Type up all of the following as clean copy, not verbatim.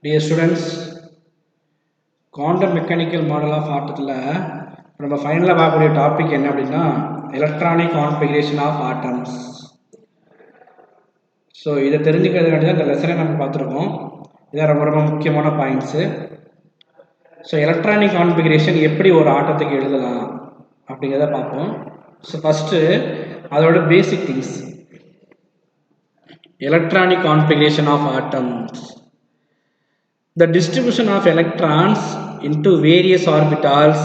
Dear students, quantum mechanical model of atom நம்ம ஃபைனலாக பார்க்கக்கூடிய டாபிக் என்ன அப்படின்னா electronic configuration of atoms. So இதை தெரிஞ்சுக்கிறதுக்காண்டி தான் இந்த லெசனை நம்ம பார்த்துருக்கோம். இதான் ரொம்ப ரொம்ப முக்கியமான பாயிண்ட்ஸு. ஸோ எலக்ட்ரானிக் கான்ஃபிகரேஷன் எப்படி ஒரு ஆட்டத்துக்கு எழுதலாம் அப்படிங்கிறத பார்ப்போம். ஸோ ஃபஸ்ட்டு அதோட basic things. Electronic configuration of atoms. The distribution of electrons into various orbitals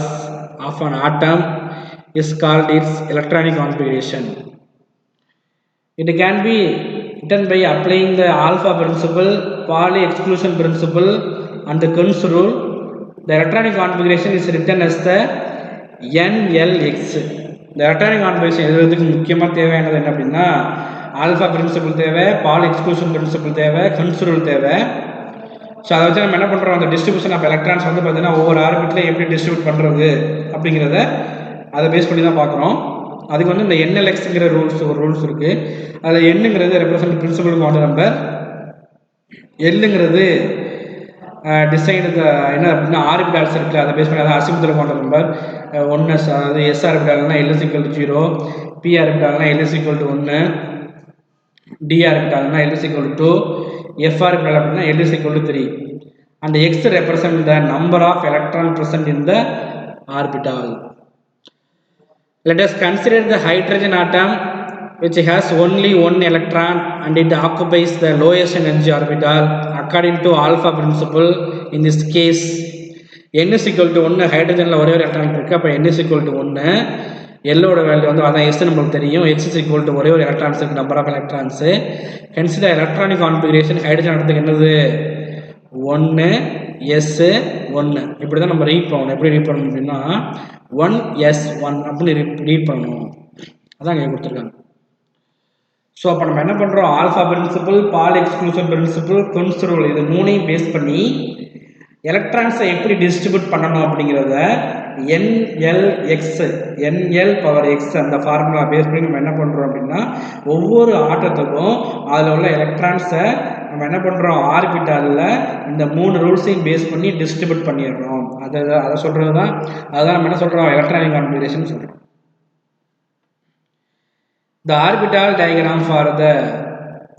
of an atom is called its electronic configuration. It can be done by applying the alpha principle, Pauli exclusion principle and the Kunz rule. The electronic configuration is written as the NLX. The electronic configuration எழுதுறதுக்கு முக்கியமாக தேவையானது என்ன அப்படின்னா alpha principle தேவை, பால் exclusion principle தேவை, guns rule தேவை. So அதை வச்சு நம்ம என்ன பண்ணுறோம், அந்த டிஸ்ட்ரிபியூஷன் ஆஃப் எலக்ட்ரான்ஸ் வந்து பார்த்தீங்கன்னா ஒவ்வொரு ஆர்பிட்லையும் எப்படி டிஸ்ட்ரிபியூட் பண்ணுறது அப்படிங்கிறத அதை பேஸ் பண்ணி தான் பார்க்குறோம். அதுக்கு வந்து இந்த NLXங்கிற ஒரு ரூல்ஸ் இருக்குது. அதில் என்னங்கிறது ரெப்ரசன்ட் பிரின்சிபல் குவாண்டம் நம்பர், எல்லுங்கிறது டிசைன் என்ன அப்படின்னா ஆர்பிட்டால்ஸ் இருக்குது, அதை பேஸ் பண்ணி அதான் அசிமுதல் குவாண்டம் நம்பர் 1s. அதாவது எஸ் ஆர்பிட்டால்னா L=0, பி ஆர்பிட்டால்னா L=1, d ஆர்பிட்டால்னா L=2, f ஆர்பிட்டால் அப்படின்னா L=3. and x represent the number of electron present in the orbital. Let us consider the hydrogen atom which has only one electron and it occupies the lowest energy orbital according to alpha principle. In this case n=1, ஹைட்ரஜனில் ஒரே ஒரு electron இருக்குது. அப்போ n=1, எல்லோட value வந்து அதான் S நம்மளுக்கு தெரியும். x= ஒரே ஒரு எலக்ட்ரான்ஸ் இருக்குது, number of electrons. Hence the electronic configuration hydrogen ஆட்டத்துக்கு என்னது 1 S 1. இப்படி தான் நம்ம ரீட் பண்ணணும். எப்படி ரீட் பண்ணணும் அப்படின்னா 1s1 அப்படின்னு ரீட் பண்ணணும். அதான் இங்கே கொடுத்துருக்காங்க. ஸோ அப்போ நம்ம என்ன பண்ணுறோம், ஆல்ஃபா பிரின்சிபிள், பால் எக்ஸ்க்ளூஷன் பிரின்சிபிள், குன்ஸ் ரூல், இது மூணையும் பேஸ் பண்ணி எலக்ட்ரான்ஸை எப்படி டிஸ்ட்ரிபியூட் பண்ணணும் அப்படிங்கிறத NLX அந்த ஃபார்முலா பேஸ் பண்ணி நம்ம என்ன பண்ணுறோம் அப்படின்னா ஒவ்வொரு ஆட்டத்துக்கும் அதில் உள்ள எலக்ட்ரான்ஸை நம்ம என்ன பண்ணுறோம் ஆர்பிட்டாலில் இந்த 3 ரூல்ஸையும் பேஸ் பண்ணி டிஸ்ட்ரிபியூட் பண்ணிடுறோம். அதை சொல்கிறது தான், அதுதான் நம்ம என்ன சொல்கிறோம் எலக்ட்ரானிக் கான்ஃபிகரேஷன் சொல்கிறோம். The orbital diagram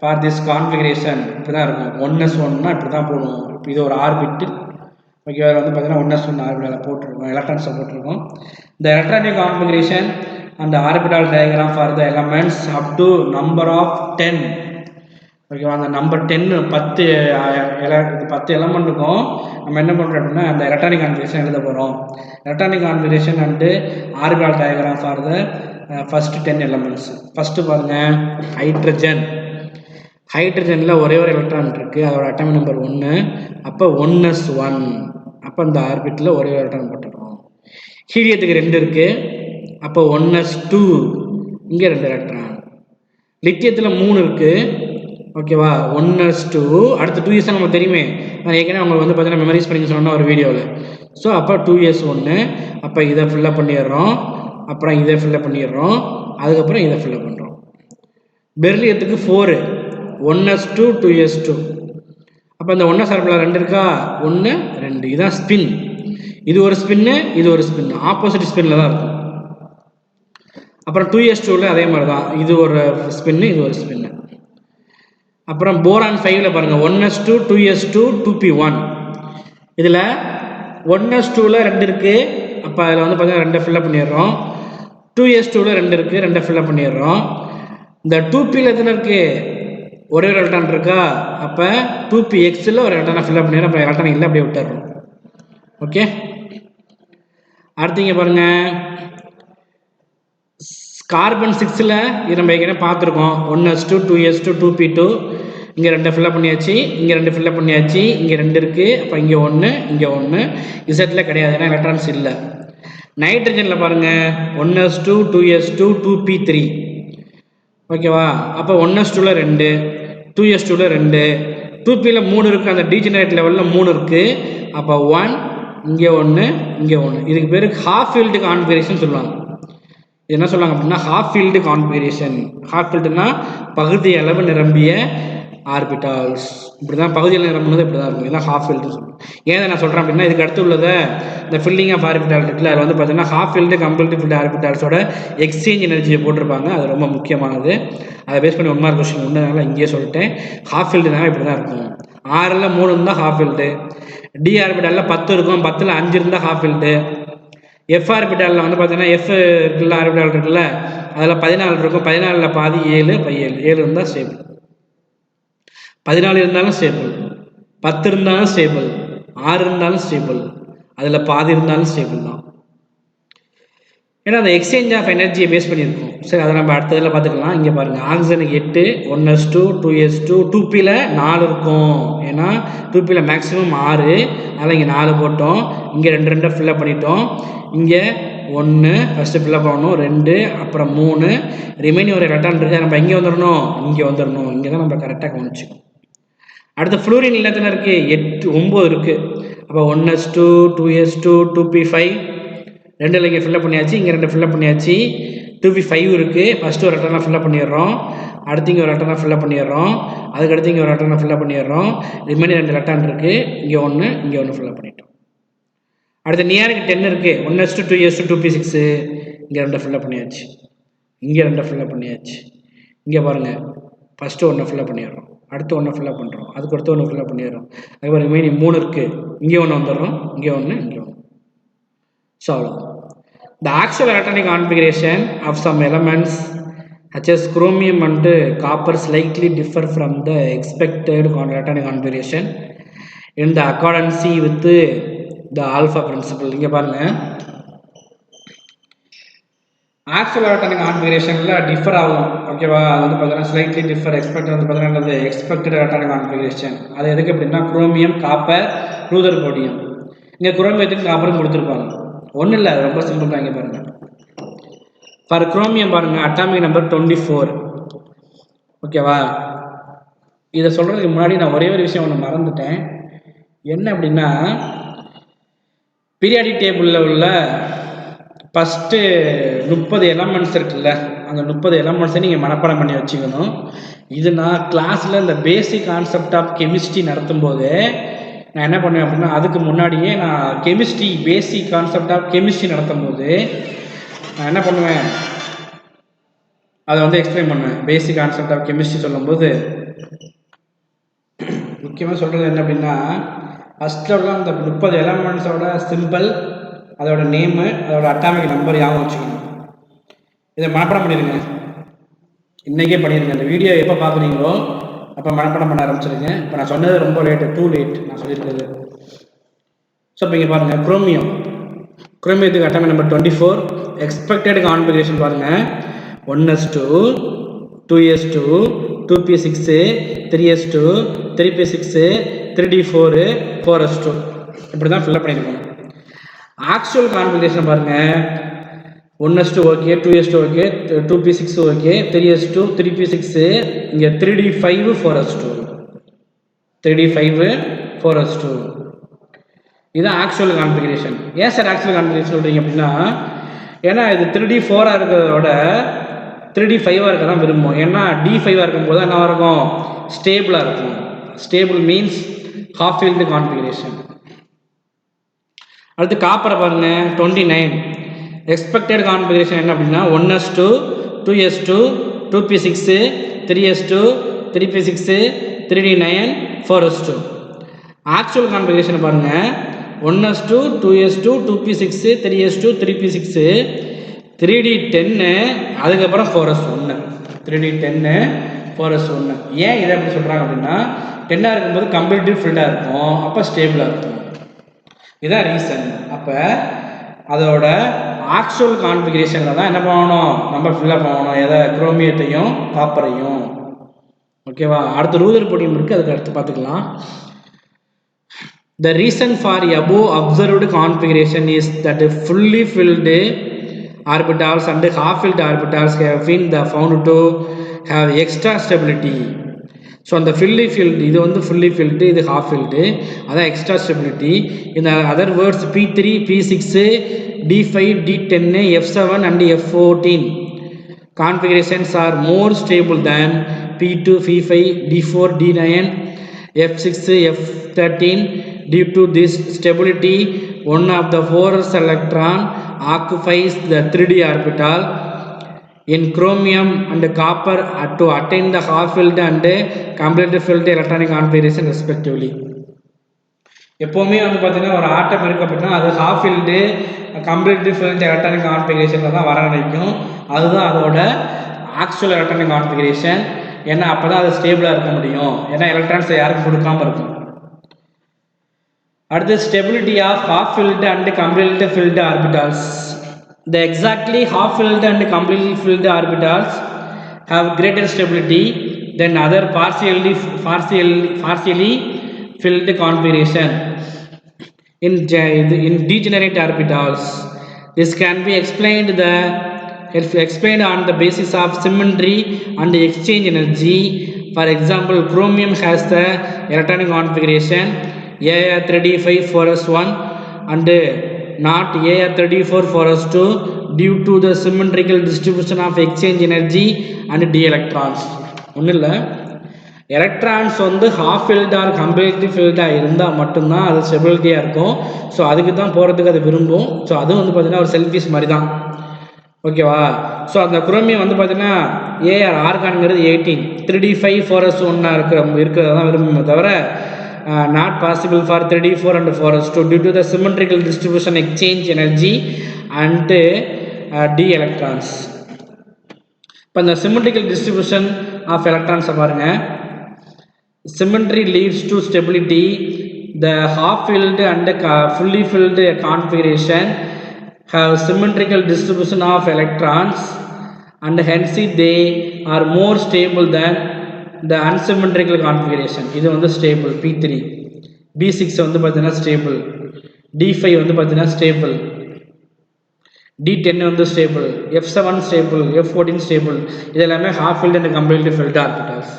for this configuration இப்படி தான் இருக்கும். 1s1னா இப்படி தான் போடுவோம். இது ஒரு ஆர்பிட், ஓகே. வந்து பார்த்தீங்கன்னா 1s1 ஆர்பிட்டால் போட்டிருக்கோம், எலக்ட்ரான்ஸை போட்டிருக்கோம். The electronic configuration and the orbital diagram for the elements up to number of 10. ஓகேவா, அந்த நம்பர் 10 10 எலமெண்ட் இருக்கும். நம்ம என்ன பண்ணுறோம் அப்படின்னா அந்த எலக்ட்ரானிக் கான்ஃபிகரேஷன் எழுத போகிறோம். Electronic configuration and orbital diagram for the first 10 elements. First பாருங்கள் ஹைட்ரஜனில் ஒரே ஒரு எலக்ட்ரான் இருக்குது, அதோட அட்டாமிக் நம்பர் 1. அப்போ 1s1, அப்போ அந்த ஆர்பிட்டில் ஒரே ஒரு எலக்ட்ரான் போட்டுருக்கோம். ஹீலியத்துக்கு 2 இருக்குது, அப்போ 1s2, இங்கே 2 எலக்ட்ரான். லித்தியத்தில் 3 இருக்குது, ஓகேவா, 1s2. அடுத்து 2s நமக்கு தெரியுமே, நான் ஏற்கனவே அவங்க வந்து பார்த்தீங்கன்னா மெமரிஸ் பண்ணி சொன்னோன்னா ஒரு வீடியோவில். ஸோ அப்போ 2s1, அப்போ இதை ஃபில்லப் பண்ணிடுறோம், அப்புறம் இதை ஃபில்லப் பண்ணிடுறோம், அதுக்கப்புறம் இதை ஃபில்லப் பண்ணுறோம். பெர்லியத்துக்கு 4, 1s2 2s2. அப்போ இந்த 1s ஆர்பிட்டால் 2 இருக்கா, 1 2, இதுதான் ஸ்பின். இது ஒரு ஸ்பின்னு, இது ஒரு ஸ்பின், ஆப்போசிட் ஸ்பின்னில் தான் இருக்கும். அப்புறம் 2s2ல அதே மாதிரி தான், இது ஒரு ஸ்பின்னு, இது ஒரு ஸ்பின்னு. அப்புறம் போரான் 5ல பாருங்கள் 1s2 2s2 2p1. இதில் 1s2ல 2 இருக்குது, அப்போ அதில் வந்து பார்த்தீங்கன்னா 2 ஃபில்லப் பண்ணிடுறோம். 2s2ல 2 இருக்குது, 2 ஃபில்லப் பண்ணிடுறோம். இந்த 2pல எத்தனை இருக்குது, ஒரே ஒரு எலக்ட்ரான் இருக்கா, அப்போ 2pxல ஒரு எலக்ட்ரானை ஃபில்லப் பண்ணிடுறோம். அப்புறம் எலக்ட்ரான் இல்லை அப்படியே விட்டுறோம். ஓகே, அடுத்து இங்கே பாருங்கள் கார்பன் 6ல் இது நம்ம ஏற்கனவே பார்த்துருக்கோம். 1s2 2s2 2p2. இங்கே 2 ஃபில்லப் பண்ணியாச்சு, இங்கே 2 ஃபில்லப் பண்ணியாச்சு, இங்கே 2 இருக்குது, அப்போ இங்கே 1 இங்கே 1. இசட்டில் கிடையாது, ஏன்னா எலக்ட்ரான்ஸ் இல்லை. நைட்ரஜனில் பாருங்கள் 1s2 2s2 2p3. ஓகேவா, அப்போ 1s2ல 2, 2s2ல 2, 2pல 3 இருக்குது, அந்த டீஜெனரேட் லெவலில் 3 இருக்குது. அப்போ 1 இங்கே 1 இங்கே 1. இதுக்கு பேர் ஹாஃப் ஃபீல்டு கான்ஃபிகரேஷன் சொல்லுவாங்க. என்ன சொல்லுவாங்க அப்படின்னா ஹாஃப் ஃபீல்டு கான்ஃபிகரேஷன். ஹாஃப் ஃபீல்டுனா பகுதி அளவு நிரம்பிய ஆர்பிட்டால்ஸ். இப்படி தான் பகுதியில் நிரம்புனது இப்படி தான் இருக்கும். இதுதான் ஹாஃப் ஃபில்டு சொல்லுவோம். ஏன் நான் சொல்கிறேன் அப்படின்னா, இதுக்கு அடுத்து உள்ளதை இந்த ஃபில்லிங் ஆஃப் ஆர்பிட்டால் இருக்குல்ல, அதில் வந்து பார்த்தீங்கன்னா ஹாஃப் ஃபில்டு கம்ப்ளீட் ஃபில்டு ஆர்பிட்டால்ஸோட எக்ஸ்சேஞ்ச் எனர்ஜியை போட்டிருப்பாங்க. அது ரொம்ப முக்கியமானது. அதை பேஸ் பண்ணி 1 மார்க் கொஸ்டின் ஒன்றுனால இங்கேயே சொல்லிட்டேன். ஹாஃப் ஃபில்டுனால இப்படி தான் இருக்கும். 6ல் 3 இருந்தால் ஹாஃப் ஃபில்டு. டி ஆர்பிட்டாலில் 10 இருக்கும், 10ல் 5 இருந்தால் ஹாஃப் ஃபில்டு. எஃப் ஆர்பிட்டாலில் வந்து பார்த்தீங்கன்னா எஃப் இருக்குல்ல, ஆர்பிட்டால் இருக்குல்ல, அதில் 14 இருக்கும், 14ல் பாதி 7, 7 இருந்தால் ஸ்டேபிள். 14 இருந்தாலும் ஸ்டேபிள், 10 இருந்தாலும் ஸ்டேபிள், 6 இருந்தாலும் ஸ்டேபிள், அதில் பாதி இருந்தாலும் ஸ்டேபிள் தான். ஏன்னா அந்த எக்ஸ்சேஞ்ச் ஆஃப் எனர்ஜியை பேஸ் பண்ணியிருக்கோம். சரி, அதை நம்ம அடுத்ததில் பார்த்துக்கலாம். இங்கே பாருங்கள், ஆக்சிஜனுக்கு 8, 1s2, 2s2, 2pல 4 இருக்கும். ஏன்னா 2pல மேக்ஸிமம் 6, அதனால் இங்கே 4 போட்டோம். இங்கே 2 ஃபில்லப் பண்ணிட்டோம். இங்கே 1 ஃபஸ்ட்டு ஃபில்லப் பண்ணணும், 2, அப்புறம் 3, ரிமைனிங் ஒரு எலக்ட்ரான் இருக்குது. நம்ம இங்கே வந்துடணும், இங்கே தான் நம்ம கரெக்டாக கவனிச்சுக்கணும். அடுத்து ஃப்ளூரின் இல்லத்தில் இருக்குது 8, 9 இருக்குது. அப்போ 1s2, 2s2, 2p5, 2 இங்கே ஃபில்லப் பண்ணியாச்சு, இங்கே 2 ஃபில்லப் பண்ணியாச்சு. 2p5 இருக்குது. ஃபஸ்ட்டு ஒரு எலக்ட்ரானை ஃபில்லப் பண்ணிடுறோம், அடுத்து இங்கே ஒரு எலக்ட்ரானை ஃபில்லப் பண்ணிடுறோம், அதுக்கடுத்து இங்கே ஒரு எலக்ட்ரானை ஃபில்லப் பண்ணிடுறோம். ரிமைனிங் 2 எலக்ட்ரான் இருக்குது, இங்கே 1, இங்கே 1 ஃபில்லப் பண்ணிட்டோம். அடுத்து நியருக்கு 10 இருக்குது. 1s2, 2s2, 2p6, இங்கே 2 ஃபில்லப் பண்ணியாச்சு, இங்கே 2 ஃபில்லப் பண்ணியாச்சு. இங்கே பாருங்கள், ஃபஸ்ட்டு 1 ஃபில்லப் பண்ணிடுறோம், அடுத்து 1 ஃபில்லப் பண்ணுறோம், அதுக்கு அடுத்து 1 ஃபில்லப் பண்ணிடுறோம். அதுக்கப்புறம் ரிமைனிங் 3 இருக்குது, இங்கே 1 வந்துடுறோம், இங்கே 1, இங்கே 1. ஸோ அவ்வளோதான். The actual electronic configuration of some elements such as chromium and copper slightly differ from the expected electronic configuration in the accordance with the alpha principle. இங்கே பாருங்கள், ஆக்சுவல் எலக்ட்ரானிக் கான்ஃபிகரேஷனில் டிஃபர் ஆகும். ஓகேவா? அது வந்து பார்த்தீங்கன்னா ஸ்லைட்லி டிஃபர். எக்ஸ்பெக்டட் வந்து பார்த்தீங்கன்னா expected electronic configuration. அது எதுக்கு அப்படின்னா குரோமியம், காப்பர், ரூதர்போடியம். இங்கே குரோமியத்துக்கு காப்பரும் கொடுத்துருப்பாங்க. ஒன்றும் இல்லை, அது ரொம்ப சிம்பிள் தான். இங்கே பாருங்கள், ஃபார் குரோமியம் பாருங்கள், அட்டாமிக் நம்பர் 24. ஓகேவா? இதை சொல்கிறதுக்கு முன்னாடி நான் ஒரே ஒரு விஷயம் ஒன்று மறந்துட்டேன். என்ன அப்படின்னா, பீரியாடிக் டேபிளில் உள்ள ஃபஸ்ட்டு 30 எலமெண்ட்ஸ் இருக்குல்ல, அந்த 30 எலமெண்ட்ஸை நீங்கள் மனப்பாடம் பண்ணி வச்சுக்கணும். இது நான் கிளாஸில் இந்த பேசிக் கான்செப்ட் ஆஃப் கெமிஸ்ட்ரி நடத்தும் போது நான் என்ன பண்ணுவேன் அப்படின்னா, அதுக்கு முன்னாடியே நான் chemistry basic concept of chemistry நடத்தும் போது நான் என்ன பண்ணுவேன், அதை வந்து எக்ஸ்பிளைன் பண்ணுவேன். பேசிக் கான்செப்ட் ஆஃப் கெமிஸ்ட்ரி சொல்லும்போது முக்கியமாக சொல்கிறது என்ன அப்படின்னா, ஃபஸ்ட்டில் உள்ள அந்த 30 எலமெண்ட்ஸோட சிம்பிள், அதோட நேமு, அதோட அட்டாமிக் நம்பர் ஞாபகம் வச்சுக்கணும். இதை மனப்பாடம் பண்ணிடுங்க, இன்றைக்கே பண்ணிடுங்க. இந்த வீடியோ எப்போ பார்க்குறீங்களோ அப்போ மனப்பாடம் பண்ண ஆரம்பிச்சிருங்க. இப்போ நான் சொன்னது ரொம்ப லேட்டு, டூ லேட் நான் சொல்லியிருக்கிறது. ஸோ இப்போ இங்கே பாருங்கள், குரோமியத்துக்கு அட்டாமிக் நம்பர் 24. எக்ஸ்பெக்டட் கான்ஃபிகரேஷன் பாருங்கள், 1s2, 2s2, 2p6, 3s2, 3p6, 3d4, 4s2. இப்படி தான் ஃபில்லப் பண்ணியிருக்கோம். ஆக்சுவல் கான்ஃபிகரேஷன் பாருங்கள், 1s2 okay, 2s2 okay, 2p6 okay, 3s2, 3p6, இங்கே 3d5, 4s2, 3d5, 4s2. இதுதான் ஆக்சுவல் கான்ஃபிகரேஷன். ஏன் சார் ஆக்சுவல் கான்ஃபிகரேஷன் சொல்கிறீங்க அப்படின்னா, ஏன்னா இது 3d4 இருக்கிறதோட 3d5 இருக்க தான் விரும்பும். ஏன்னா d5 இருக்கும்போது என்ன இருக்கும், ஸ்டேபிளாக இருக்கும். Stable means half field configuration. அடுத்து காப்பரை பாருங்கள், 29. எக்ஸ்பெக்டட் கான்ஃபிகரேஷன் என்ன அப்படின்னா, 1s2, 2s2, 2p6, 3s2, 3p6, 3d9, 4s2. Actual configuration பாருங்கள், 1s2, 2s2, 2p6, 3s2, 3p6, 3d10, அதுக்கப்புறம் 4s1, 3d10, 4s1. ஏன் இதை எப்படி சொல்கிறாங்க அப்படின்னா, 10ஆக இருக்கும்போது கம்ப்ளீட்லி ஃபில்டாக இருக்கும், அப்போ ஸ்டேபிளாக இருக்கும். இதுதான் ரீசன். அப்போ அதோட ஆக்சுவல் கான்ஃபிகரேஷனில் தான் என்ன பண்ணணும், நம்ம ஃபில்லப் பண்ணணும். எதை, குரோமியத்தையும் காப்பரையும். ஓகேவா? அடுத்து ரூதர்போடியம் இருக்குது, அதுக்கு அடுத்து பார்த்துக்கலாம். The reason for above observed configuration is that fully filled orbitals and half-filled orbitals have been found to have extra stability. So அந்த fully filled, இது வந்து fully filled, இது half filled, அதான் extra stability. In other words, P3, P6, D5, D10, F7 and F14 configurations are more stable than P2, P5, D4, D9, F6, F13. Due to this stability, one of the 4s electron occupies the 3d orbital. In chromium and copper to attain the half-filled and completely filled electronic configuration respectively. எப்போவுமே வந்து பார்த்தீங்கன்னா ஒரு ஆட்டம் இருக்குது அப்படின்னா அது half filled completely filled electronic கான்ஃபிகரேஷனில் தான் வர நினைக்கும். அதுதான் அதோட ஆக்சுவல் எலக்ட்ரானிக் கான்ஃபிகரேஷன். ஏன்னா அப்போ தான் அது ஸ்டேபிளாக இருக்க முடியும். ஏன்னா எலக்ட்ரான்ஸை யாருக்கும் கொடுக்காமல் இருக்கும். அடுத்து stability of half filled and completely filled orbitals. The exactly half-filled and completely filled orbitals have greater stability than other partially filled configuration in degenerate orbitals. This can be explained on the basis of symmetry and exchange energy. For example, chromium has the electronic configuration Ar3d5 and not Ar34 due to the symmetrical distribution of exchange energy and d electrons. ஒன்றும் இல்லை, electrons வந்து half field are completely ஃபில்டாக இருந்தால் மட்டும்தான் அது ஸ்டெபிலிட்டியாக இருக்கும். So அதுக்கு தான் போகிறதுக்கு அது விரும்பும். ஸோ அது வந்து பார்த்திங்கன்னா ஒரு செல்ஃபிஷ் மாதிரி தான். ஓகேவா? ஸோ அந்த குரோமியம் வந்து பார்த்திங்கன்னா ஏஆர் ஆர்கான்ங்கிறது 18 3d5 இருக்கிறத தான் விரும்புமே தவிர not possible for 3d4 and 4s2 due to the symmetrical distribution exchange energy and d electrons. இப்போ இந்த symmetrical distribution of electrons பாருங்க. Symmetry leads to stability. The half filled and fully filled configuration have symmetrical distribution of electrons and hence they are more stable than the unsymmetrical configuration. இது வந்து stable P3, B6 வந்து பார்த்தீங்கன்னா stable, D5 வந்து பார்த்தீங்கன்னா stable, D10 வந்து stable, F7 stable, F14 stable. இது எல்லாமே half filled and completely filled orbitals.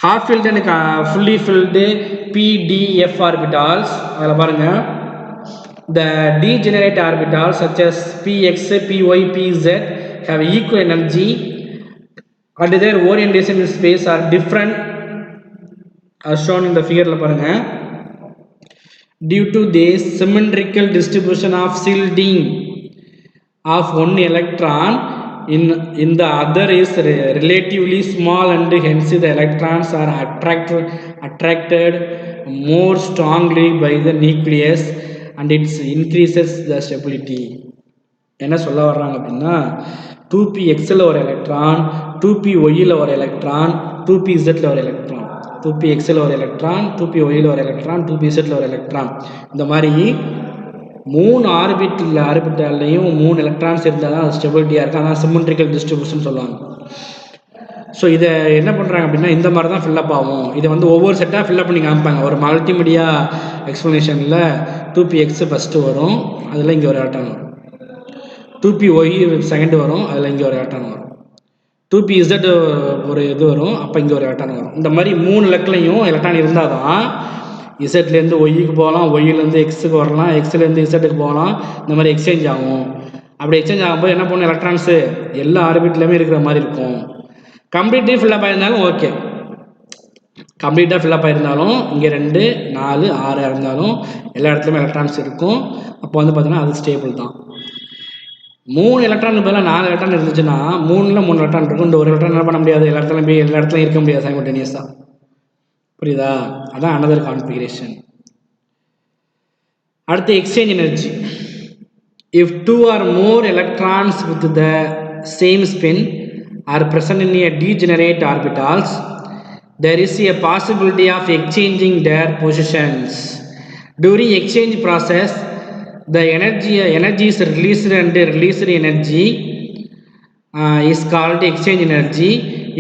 Half filled and fully filled PDF orbitals. அதில் பாருங்க, the degenerate orbitals such as Px, Py, Pz have equal energy and their orientation in space are different as shown in the figure la parunga. Due to this symmetrical distribution of shielding of one electron in the other is relatively small and hence the electrons are attracted more strongly by the nucleus and it increases the stability. என்ன சொல்ல வர்றாங்க அப்படின்னா 2pxல ஒரு electron, 2pyல ஒரு electron, 2pzல ஒரு electron, 2pxல ஒரு electron, 2pyல ஒரு electron, 2pzல ஒரு எலக்ட்ரான். இந்த மாதிரி 3 ஆர்பிட்டால்லையும் 3 எலக்ட்ரான்ஸ் இருந்தால் தான் அது ஸ்டெபிலிட்டியாக இருக்குது. அதான் சிமெட்ரிக்கல் டிஸ்ட்ரிபியூஷன் சொல்லுவாங்க. ஸோ இதை என்ன பண்ணுறாங்க அப்படின்னா இந்த மாதிரி தான் ஃபில்லப் ஆகும். இதை வந்து ஒவ்வொரு செட்டாக ஃபில்லப் பண்ணி காமிப்பாங்க. ஒரு மல்டிமீடியா எக்ஸ்ப்ளனேஷனில் 2px ஃபஸ்ட்டு வரும், அதில் இங்கே ஒரு எலக்ட்ரான் வரும். 2py செகண்ட் வரும், அதில் இங்கே ஒரு எலக்ட்ரான் வரும். 2pz ஒரு இது வரும், அப்போ இங்கே ஒரு எலக்ட்ரான் வரும். இந்த மாதிரி 3 லெக்லையும் எலக்ட்ரான் இருந்தால் தான் இசட்லேருந்து ஒய்க்கு போகலாம், ஒய்யிலேருந்து எக்ஸுக்கு வரலாம், எக்ஸ்லேருந்து இசட்டுக்கு போகலாம். இந்த மாதிரி எக்ஸ்சேஞ்ச் ஆகும். அப்படி எக்ஸ்சேஞ்ச் ஆகும்போது என்ன பண்ணும், எலக்ட்ரான்ஸு எல்லா ஆர்பிட்லையுமே இருக்கிற மாதிரி இருக்கும். கம்ப்ளீட்லி ஃபில்லப் ஆயிருந்தாலும் ஓகே, கம்ப்ளீட்டாக ஃபில்லப் ஆயிருந்தாலும் இங்கே 2, 4, 6 இருந்தாலும் எல்லா இடத்துலையுமே எலக்ட்ரான்ஸ் இருக்கும். அப்போ வந்து பார்த்தீங்கன்னா அது ஸ்டேபிள் தான். 3 எலக்ட்ரான் பதிலாக 4 எலக்ட்ரான் இருந்துச்சுன்னா 3ல் 3 எலக்ட்ரான் இருக்கும். இந்த ஒரு எலக்ட்ரான் என்ன பண்ண முடியாது, எல்லா இடத்துலையும் இருக்க முடியாது சைமல்டேனியஸாக. புரியுதா? அதான் அனதர் கான்ஃபிகரேஷன். அடுத்து exchange energy. If 2 or more electrons with the same spin are present in a degenerate orbitals, there is a possibility of exchanging their positions. During exchange process, the energy is released and released energy is called exchange energy.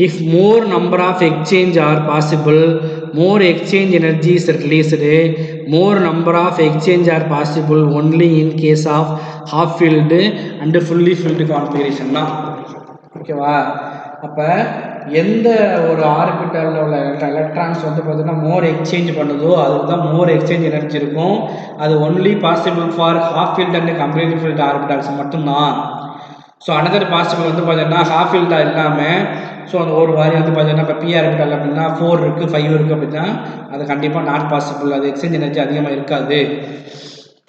If more number of exchange are possible, more exchange energy is released. More number of exchange are possible only in case of half filled and fully filled configuration. ஓகேவா? அப்போ எந்த ஒரு ஆர்பிட்டலில் உள்ள electrons வந்து பார்த்தீங்கன்னா மோர் exchange பண்ணுதோ அதுக்கு தான் மோர் எக்ஸ்சேஞ்ச் எனர்ஜி இருக்கும். அது only possible for half field and complete field orbitals மட்டும்தான். ஸோ அனதர் பாசிபிள் வந்து பார்த்தீங்கன்னா ஹாஃப் ஃபீல்டாக இல்லாமல் ஸோ அந்த ஒரு வாரி வந்து பார்த்தீங்கன்னா இப்போ பிஆர் இருக்காது அப்படின்னா 4 இருக்குது 5 இருக்குது அப்படின்னா அது கண்டிப்பாக நாட் பாசிபிள், அது எக்ஸ்சேஞ்ச் எனர்ஜி அதிகமாக இருக்காது.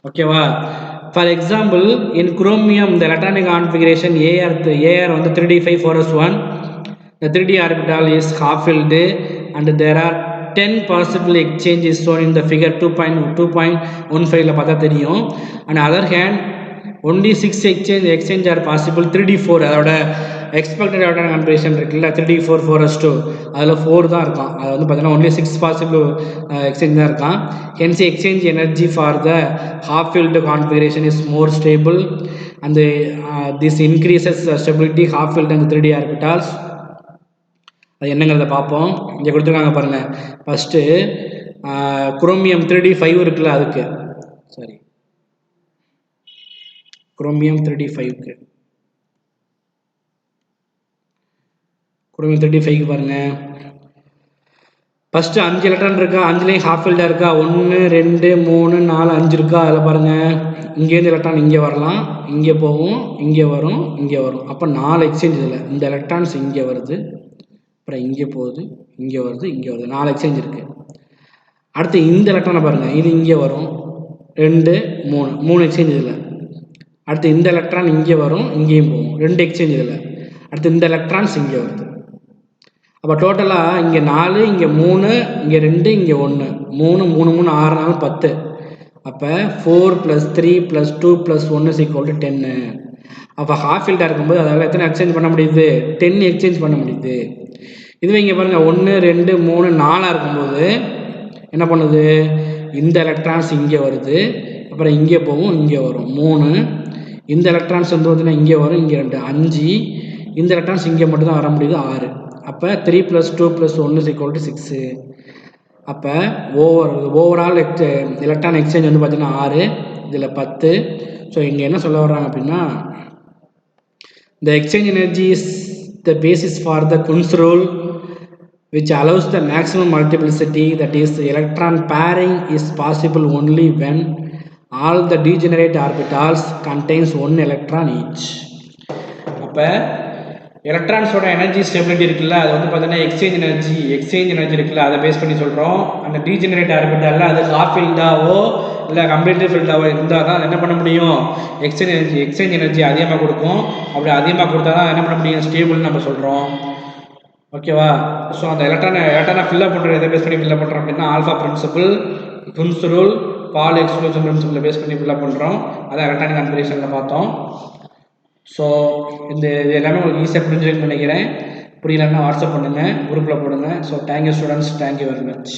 ஓகேவா? For example in chromium the electronic configuration AR வந்து 3d5 4s1, the 3d orbital is half filled and there are 10 possible exchanges shown in the figure 2.15 பார்த்தா தெரியும். and other hand only 6 exchange are possible 3d4, அதோட expected electron configuration இருக்குல்ல 3d4 4s2, அதில் 4 தான் இருக்கான். அது வந்து பார்த்தீங்கன்னா only 6 possible எக்ஸ்சேஞ்ச் தான் இருக்கான். hence exchange energy for the half filled configuration is more stable and this increases stability half filled and 3d orbitals. அது என்னங்கிறத பார்ப்போம். இங்கே கொடுத்துருக்காங்க பாருங்கள். ஃபஸ்ட்டு குரோமியம் 3d5 இருக்குல்ல, அதுக்கு சாரி குரோமியம் 3d5க்கு குரோமியம் 3d5க்கு பாருங்கள். ஃபஸ்ட்டு 5 எலக்ட்ரான் இருக்கா, 5லேயும் ஹாஃப் ஃபில்டாக இருக்கா, 1 2 3 4 5 இருக்கா. அதில் பாருங்கள், இங்கேருந்து எலக்ட்ரான் இங்கே வரலாம், இங்கே போகும், இங்கே வரும், இங்கே வரும். அப்போ 4 எக்ஸ்சேஞ்ச் இதில். இந்த எலக்ட்ரான்ஸ் இங்கே வருது, அப்புறம் இங்கே போகுது, இங்கே வருது, இங்கே வருது. 4 எக்ஸ்சேஞ்ச் இருக்குது. அடுத்து இந்த எலக்ட்ரானை பாருங்கள், இது இங்கே வரும் 2 3 எக்ஸ்சேஞ்ச் இதில். அடுத்து இந்த எலக்ட்ரான் இங்கே வரும், இங்கேயும் போகும், 2 எக்ஸ்சேஞ்ச் இதில். அடுத்து இந்த எலக்ட்ரான்ஸ் இங்கே வருது. அப்போ டோட்டலாக இங்கே 4, இங்கே 3, இங்கே 2, இங்கே 1, 3 3 3 6 4 10. அப்போ 4 + 3 + 2 + 1 = 10. அப்போ ஹாஃப் ஃபீல்டாக இருக்கும்போது அதால் எத்தனை எக்ஸ்சேஞ்ச் பண்ண முடியுது? 10 எக்ஸ்சேஞ்ச் பண்ண முடியுது. இதுவே இங்கே பாருங்கள் 1 2 3 4 இருக்கும்போது என்ன பண்ணுது? இந்த எலக்ட்ரான்ஸ் இங்கே வருது, அப்புறம் இங்கே போகும், இங்கே வரும் 3. இந்த எலக்ட்ரான்ஸ் வந்து பார்த்தீங்கன்னா இங்கே வரும், இங்கே 2 5. இந்த எலக்ட்ரான்ஸ் இங்கே மட்டும்தான் வர முடியுது 6. அப்போ 3 + 2 + 1 = 6. அப்போ ஓவரால் எலக்ட்ரான் எக்ஸ்சேஞ்ச் வந்து பார்த்தீங்கன்னா 6, இதில் 10. ஸோ இங்கே என்ன சொல்ல வர்றாங்க அப்படின்னா, the exchange energy is the basis for the Kunz rule which allows the maximum multiplicity, that is electron pairing is possible only when all the degenerate orbitals contains 1 electron each. அப்போ எலக்ட்ரான்ஸோட energy stability இருக்குல்ல, அது வந்து பார்த்தீங்கன்னா exchange energy இருக்குல்ல, அதை base பண்ணி சொல்கிறோம். அந்த டீஜெனரேட் ஆர்பிட்டாலில் அது ஹாஃப் ஃபீல்டாவோ இல்லை கம்ப்ளீட்லி ஃபீல்டாவோ இருந்தால் தான் என்ன பண்ண முடியும்? எக்ஸ்சேஞ்ச் எனர்ஜி அதிகமாக கொடுக்கும். அப்படி அதிகமாக கொடுத்தா தான் என்ன பண்ண முடியும்? ஸ்டேபிள்னு நம்ம சொல்கிறோம். ஓகேவா? ஸோ அந்த எலக்ட்ரானை ஃபில்லப் பண்ணுறது எதை பேஸ் பண்ணி ஃபில்லப் பண்ணுறோம் அப்படின்னா, ஆல்ஃபா பிரின்சிபிள், குன்ஸ் ரூல், பால் எக்ஸ்க்ளூஷன் பிரின்சிபிளை பேஸ் பண்ணி ஃபில்லப் பண்ணுறோம். அதான் எலக்ட்ரானிக் கான்ஃபிகரேஷனில் பார்த்தோம். ஸோ இது எல்லாமே உங்களுக்கு ஈஸியாக புரிஞ்சுக்கணும்னு நினைக்கிறேன். புரியலன்னா வாட்ஸ்அப் பண்ணுங்கள், குரூப்பில் போடுங்க. So thank you students, thank you very much.